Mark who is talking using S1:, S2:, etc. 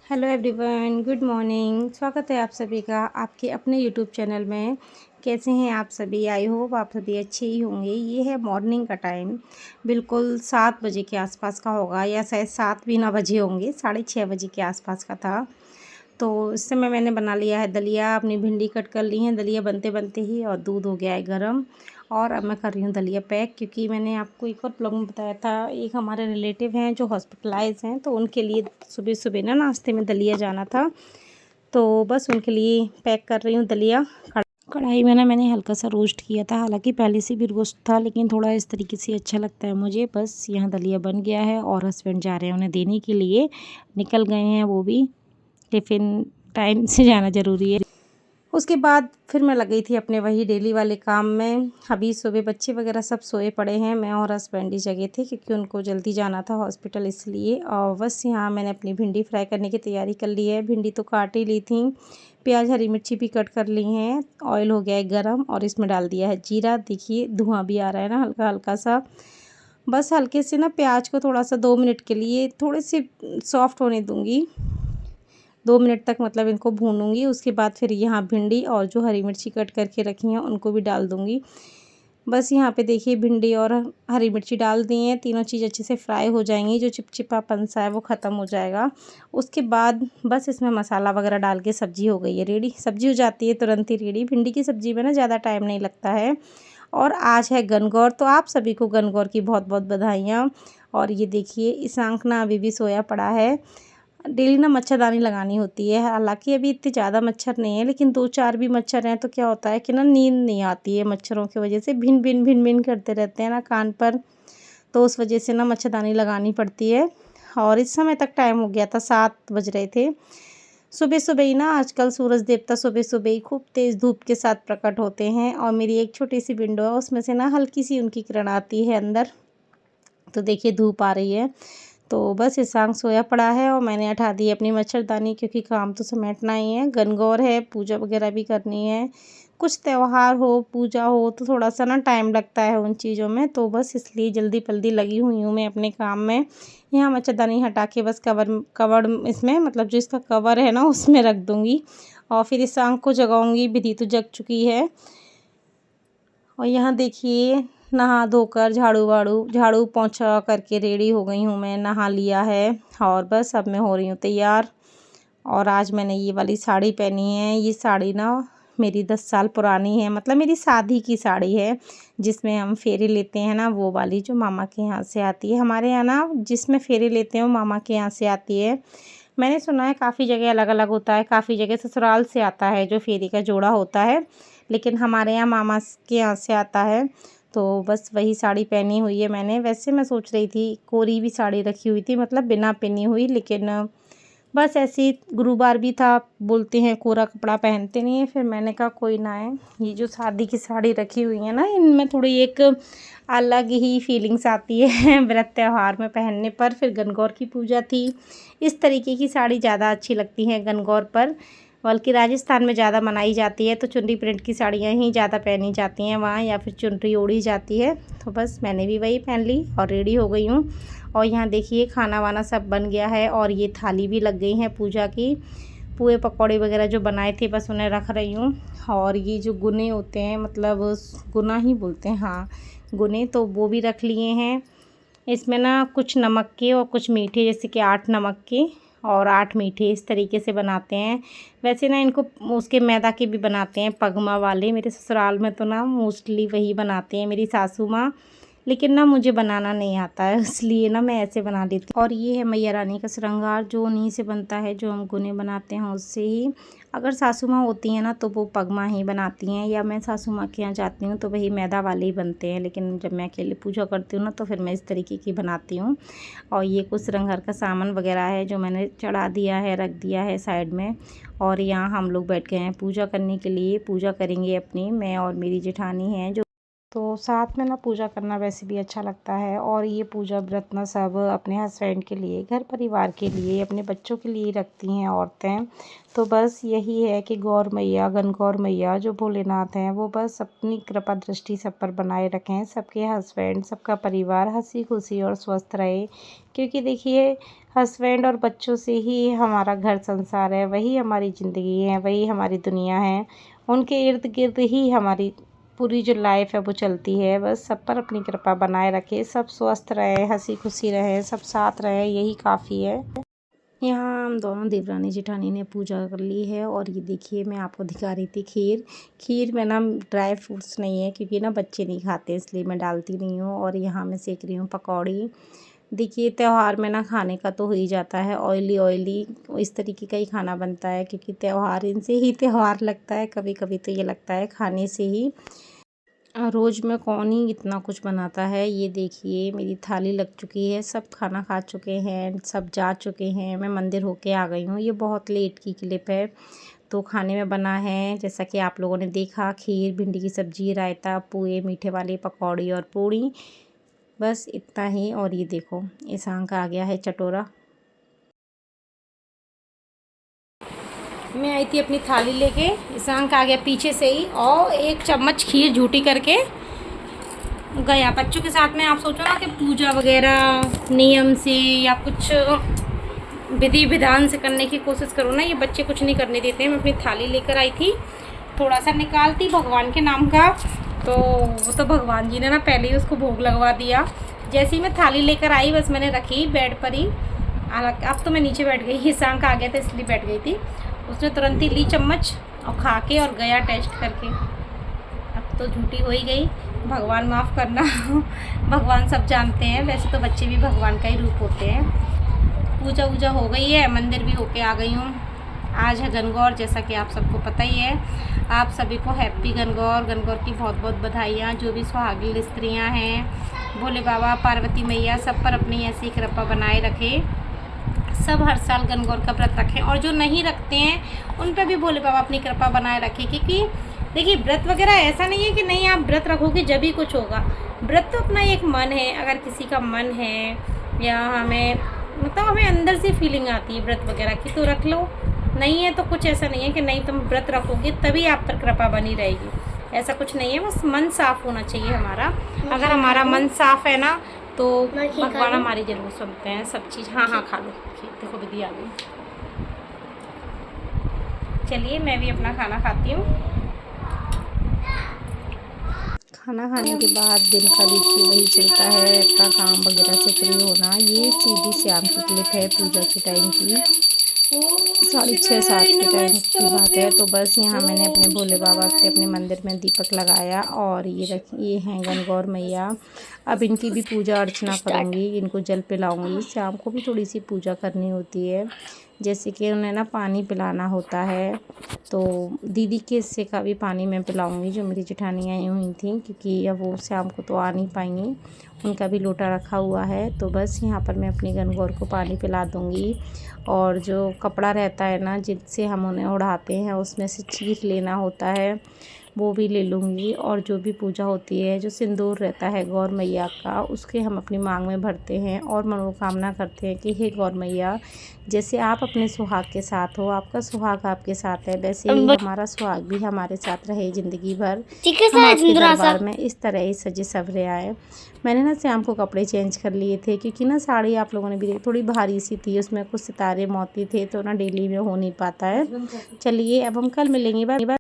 S1: Hello everyone, good morning. स्वागत है आप सभी का आपके अपने यूट्यूब चैनल में। कैसे हैं आप सभी? आई होप आप सभी अच्छे ही होंगे। ये है मॉर्निंग का टाइम, बिल्कुल 7 बजे के आसपास का होगा या शायद 7 भी ना बजे होंगे, 6:30 बजे के आसपास का था। तो इस समय मैंने बना लिया है दलिया, अपनी भिंडी कट कर ली है दलिया बनते बनते ही, और दूध हो गया है गर्म। और अब मैं कर रही हूँ दलिया पैक, क्योंकि मैंने आपको एक और ब्लॉग में बताया था, एक हमारे रिलेटिव हैं जो हॉस्पिटलाइज हैं, तो उनके लिए सुबह सुबह ना नाश्ते में दलिया जाना था। तो बस उनके लिए पैक कर रही हूँ दलिया। कढ़ाई में ना मैंने हल्का सा रोस्ट किया था, हालांकि पहले से भी रोस्ट था, लेकिन थोड़ा इस तरीके से अच्छा लगता है मुझे। बस यहाँ दलिया बन गया है और हस्बैंड जा रहे हैं उन्हें देने के लिए, निकल गए हैं वो भी। टिफ़िन टाइम से जाना ज़रूरी है। उसके बाद फिर मैं लग गई थी अपने वही डेली वाले काम में। अभी सुबह बच्चे वगैरह सब सोए पड़े हैं, मैं और हस्बैंड ही जगह थे, क्योंकि उनको जल्दी जाना था हॉस्पिटल इसलिए। और बस यहाँ मैंने अपनी भिंडी फ्राई करने की तैयारी कर ली है। भिंडी तो काट ही ली थी, प्याज हरी मिर्ची भी कट कर ली हैं। ऑयल हो गया है गरम और इसमें डाल दिया है जीरा। देखिए धुआं भी आ रहा है ना हल्का हल्का सा। बस हल्के से ना प्याज को थोड़ा सा 2 मिनट के लिए थोड़े से सॉफ्ट होने दूँगी। 2 मिनट तक मतलब इनको भूनूंगी। उसके बाद फिर यहाँ भिंडी और जो हरी मिर्ची कट करके रखी हैं उनको भी डाल दूँगी। बस यहाँ पे देखिए भिंडी और हरी मिर्ची डाल दी हैं, तीनों चीज़ अच्छे से फ्राई हो जाएंगी, जो चिपचिपापन सा है वो ख़त्म हो जाएगा। उसके बाद बस इसमें मसाला वगैरह डाल के सब्ज़ी हो गई है रेडी। सब्ज़ी हो जाती है तुरंत ही रेडी। भिंडी की सब्ज़ी में ना ज़्यादा टाइम नहीं लगता है। और आज है गणगौर, तो आप सभी को गणगौर की बहुत बहुत बधाइयाँ। और ये देखिए ईशांक ना अभी भी सोया पड़ा है। डेली ना मच्छरदानी लगानी होती है, हालांकि अभी इतने ज़्यादा मच्छर नहीं है, लेकिन 2-4 भी मच्छर हैं तो क्या होता है कि ना नींद नहीं आती है। मच्छरों की वजह से भिन भिन करते रहते हैं ना कान पर, तो उस वजह से ना मच्छरदानी लगानी पड़ती है। और इस समय तक टाइम हो गया था, 7 बज रहे थे। सुबह सुबह ही ना आजकल सूरज देवता सुबह सुबह ही खूब तेज़ धूप के साथ प्रकट होते हैं, और मेरी एक छोटी सी विंडो है, उसमें से ना हल्की सी उनकी किरण आती है अंदर। तो देखिए धूप आ रही है। तो बस ईशांक सोया पड़ा है और मैंने हटा दी अपनी मच्छरदानी, क्योंकि काम तो समेटना ही है। गणगौर है, पूजा वगैरह भी करनी है। कुछ त्यौहार हो, पूजा हो, तो थोड़ा सा ना टाइम लगता है उन चीज़ों में, तो बस इसलिए जल्दी जल्दी लगी हुई हूँ मैं अपने काम में। यहाँ मच्छरदानी हटा के बस कवर इसमें मतलब जो इसका कवर है ना उसमें रख दूँगी, और फिर ईशांक को जगाऊँगी। विधि तो जग चुकी है। और यहाँ देखिए नहा धोकर झाड़ू पोंछा करके रेडी हो गई हूँ मैं, नहा लिया है। और बस अब मैं हो रही हूँ तैयार। और आज मैंने ये वाली साड़ी पहनी है। ये साड़ी ना मेरी 10 साल पुरानी है, मतलब मेरी शादी की साड़ी है, जिसमें हम फेरे लेते हैं ना, वो वाली जो मामा के यहाँ से आती है। हमारे यहाँ ना जिसमें फेरे लेते हैं वो मामा के यहाँ से आती है। मैंने सुना है काफ़ी जगह अलग अलग होता है, काफ़ी जगह ससुराल से आता है जो फेरे का जोड़ा होता है, लेकिन हमारे यहाँ मामा के यहाँ से आता है। तो बस वही साड़ी पहनी हुई है मैंने। वैसे मैं सोच रही थी कोरी भी साड़ी रखी हुई थी, मतलब बिना पहनी हुई, लेकिन बस ऐसे ही गुरुवार भी था, बोलते हैं कोरा कपड़ा पहनते नहीं है, फिर मैंने कहा कोई ना है। ये जो शादी की साड़ी रखी हुई है ना, इनमें थोड़ी एक अलग ही फीलिंग्स आती है व्रत त्यौहार में पहनने पर। फिर गणगौर की पूजा थी, इस तरीके की साड़ी ज़्यादा अच्छी लगती हैं गणगौर पर, बल्कि राजस्थान में ज़्यादा मनाई जाती है, तो चुनरी प्रिंट की साड़ियाँ ही ज़्यादा पहनी जाती हैं वहाँ, या फिर चुनरी ओढ़ी जाती है। तो बस मैंने भी वही पहन ली और रेडी हो गई हूँ। और यहाँ देखिए खाना वाना सब बन गया है, और ये थाली भी लग गई है पूजा की। पुए पकौड़े वगैरह जो बनाए थे बस उन्हें रख रही हूँ। और ये जो गुने होते हैं, मतलब गुना ही बोलते हैं, हाँ गुने, तो वो भी रख लिए हैं। इसमें ना कुछ नमक के और कुछ मीठे, जैसे कि 8 नमक के और 8 मीठे, इस तरीके से बनाते हैं। वैसे ना इनको उसके मैदा के भी बनाते हैं, पगमा वाले। मेरे ससुराल में तो ना मोस्टली वही बनाते हैं मेरी सासू माँ, लेकिन ना मुझे बनाना नहीं आता है, इसलिए ना मैं ऐसे बना लेती हूँ। और ये है मैया रानी का श्रृंगार, जो उन्हीं से बनता है, जो हम गुने बनाते हैं उससे ही। अगर सासू माँ होती हैं ना तो वो पगमा ही बनाती हैं, या मैं सासू माँ के यहाँ जाती हूँ तो वही मैदा वाले ही बनते हैं, लेकिन जब मैं अकेले पूजा करती हूँ ना तो फिर मैं इस तरीके की बनाती हूँ। और ये कुछ श्रृंगार का सामान वगैरह है जो मैंने चढ़ा दिया है, रख दिया है साइड में। और यहाँ हम लोग बैठ गए हैं पूजा करने के लिए। पूजा करेंगे अपनी, मैं और मेरी जेठानी हैं जो तो साथ में ना पूजा करना वैसे भी अच्छा लगता है। और ये पूजा व्रत ना सब अपने हस्बैंड के लिए, घर परिवार के लिए, अपने बच्चों के लिए रखती हैं औरतें। तो बस यही है कि गौर मैया, गणगौर मैया जो भोलेनाथ हैं, वो बस अपनी कृपा दृष्टि सब पर बनाए रखें। सबके हस्बैंड, सबका परिवार हंसी खुशी और स्वस्थ रहे। क्योंकि देखिए, हस्बैंड और बच्चों से ही हमारा घर संसार है, वही हमारी ज़िंदगी है, वही हमारी दुनिया है। उनके इर्द गिर्द ही हमारी पूरी जो लाइफ है वो चलती है। बस सब पर अपनी कृपा बनाए रखे, सब स्वस्थ रहे, हंसी खुशी रहे, सब साथ रहे, यही काफ़ी है। यहाँ हम दोनों देवरानी जेठानी ने पूजा कर ली है। और ये देखिए, मैं आपको दिखा रही थी खीर। खीर में ना ड्राई फ्रूट्स नहीं है, क्योंकि ना बच्चे नहीं खाते, इसलिए मैं डालती नहीं हूँ। और यहाँ मैं सेक रही हूँ पकौड़ी। देखिए, त्यौहार में ना खाने का तो हो ही जाता है, ऑयली ऑयली इस तरीके का ही खाना बनता है, क्योंकि त्यौहार, इनसे ही त्यौहार लगता है। कभी कभी तो ये लगता है खाने से ही। रोज़ में कौन ही इतना कुछ बनाता है। ये देखिए, मेरी थाली लग चुकी है, सब खाना खा चुके हैं, सब जा चुके हैं, मैं मंदिर होके आ गई हूँ। ये बहुत लेट की क्लिप है। तो खाने में बना है, जैसा कि आप लोगों ने देखा, खीर, भिंडी की सब्जी, रायता, पुए, मीठे वाली पकौड़ी और पूड़ी। बस इतना ही। और ये देखो, ईशान का आ गया है चटोरा। मैं आई थी अपनी थाली लेके, ईशान का आ गया पीछे से ही, और एक चम्मच खीर झूठी करके गया। बच्चों के साथ में आप सोचो ना कि पूजा वगैरह नियम से या कुछ विधि विधान से करने की कोशिश करो ना, ये बच्चे कुछ नहीं करने देते हैं। मैं अपनी थाली लेकर आई थी, थोड़ा सा निकालती भगवान के नाम का, तो वो तो भगवान जी ने ना पहले ही उसको भोग लगवा दिया। जैसे ही मैं थाली लेकर आई, बस मैंने रखी बेड पर ही। अब तो मैं नीचे बैठ गई, ईशान का आ गया था इसलिए बैठ गई थी। उसने तुरंत ही ली चम्मच और खा के और गया टेस्ट करके। अब तो झूठी हो ही गई, भगवान माफ़ करना। भगवान सब जानते हैं, वैसे तो बच्चे भी भगवान का ही रूप होते हैं। पूजा वूजा हो गई है, मंदिर भी होके आ गई हूँ। आज है गणगौर, जैसा कि आप सबको पता ही है। आप सभी को हैप्पी गणगौर। गणगौर की बहुत बहुत बधाइयाँ। जो भी सुहागिन स्त्रियाँ हैं, भोले बाबा, पार्वती मैया सब पर अपनी ऐसी कृपा बनाए रखे। सब हर साल गणगौर का व्रत रखें, और जो नहीं रखते हैं उन पर भी भोले बाबा अपनी कृपा बनाए रखें। क्योंकि देखिए, व्रत वगैरह ऐसा नहीं है कि नहीं आप व्रत रखोगे जब ही कुछ होगा। व्रत तो अपना एक मन है, अगर किसी का मन है या हमें मतलब हमें अंदर से फीलिंग आती है व्रत वगैरह की, तो रख लो। नहीं है तो कुछ ऐसा नहीं है कि नहीं तुम व्रत रखोगे तभी आप पर कृपा बनी रहेगी, ऐसा कुछ नहीं है। बस मन साफ़ होना चाहिए हमारा। अगर हमारा मन साफ़ है ना, तो भगवान हमारी जरूर सुनते हैं सब चीज़। हाँ हाँ, खा लो। देखो विधि आ गई। चलिए, मैं भी अपना खाना खाती हूँ। खाना खाने के बाद दिन का देखिए वही चलता है, अपना काम वगैरह से फ्री होना। ये सीधी शाम की क्लिप है पूजा के टाइम की, 6:30-7 के टाइम की बात है। तो बस यहाँ मैंने अपने भोले बाबा के अपने मंदिर में दीपक लगाया। और ये हैं गणगौर मैया। अब इनकी भी पूजा अर्चना करूँगी, इनको जल पिलाऊँगी। शाम को भी थोड़ी सी पूजा करनी होती है, जैसे कि उन्हें ना पानी पिलाना होता है। तो दीदी के हिस्से का भी पानी मैं पिलाऊंगी, जो मेरी जेठानी आई हुई थी, क्योंकि अब वो शाम को तो आ नहीं पाएंगी, उनका भी लोटा रखा हुआ है। तो बस यहाँ पर मैं अपनी गणगौर को पानी पिला दूँगी। और जो कपड़ा रहता है ना जिससे हम उन्हें ओढ़ाते हैं, उसमें से चीर लेना होता है, वो भी ले लूँगी। और जो भी पूजा होती है, जो सिंदूर रहता है गौर मैया का, उसके हम अपनी मांग में भरते हैं और मनोकामना करते हैं कि हे गौर मैया, जैसे आप अपने सुहाग के साथ हो, आपका सुहाग आपके साथ है, वैसे ही हमारा सुहाग भी हमारे साथ रहे ज़िंदगी भर। हम आपके दरबार में इस तरह ही सजे सवरे आए। मैंने ना शाम को कपड़े चेंज कर लिए थे, क्योंकि ना साड़ी आप लोगों ने भी थोड़ी भारी सी थी, उसमें कुछ सितारे मोती थे, तो ना डेली में हो नहीं पाता है। चलिए, अब हम कल मिलेंगे। Bye bye.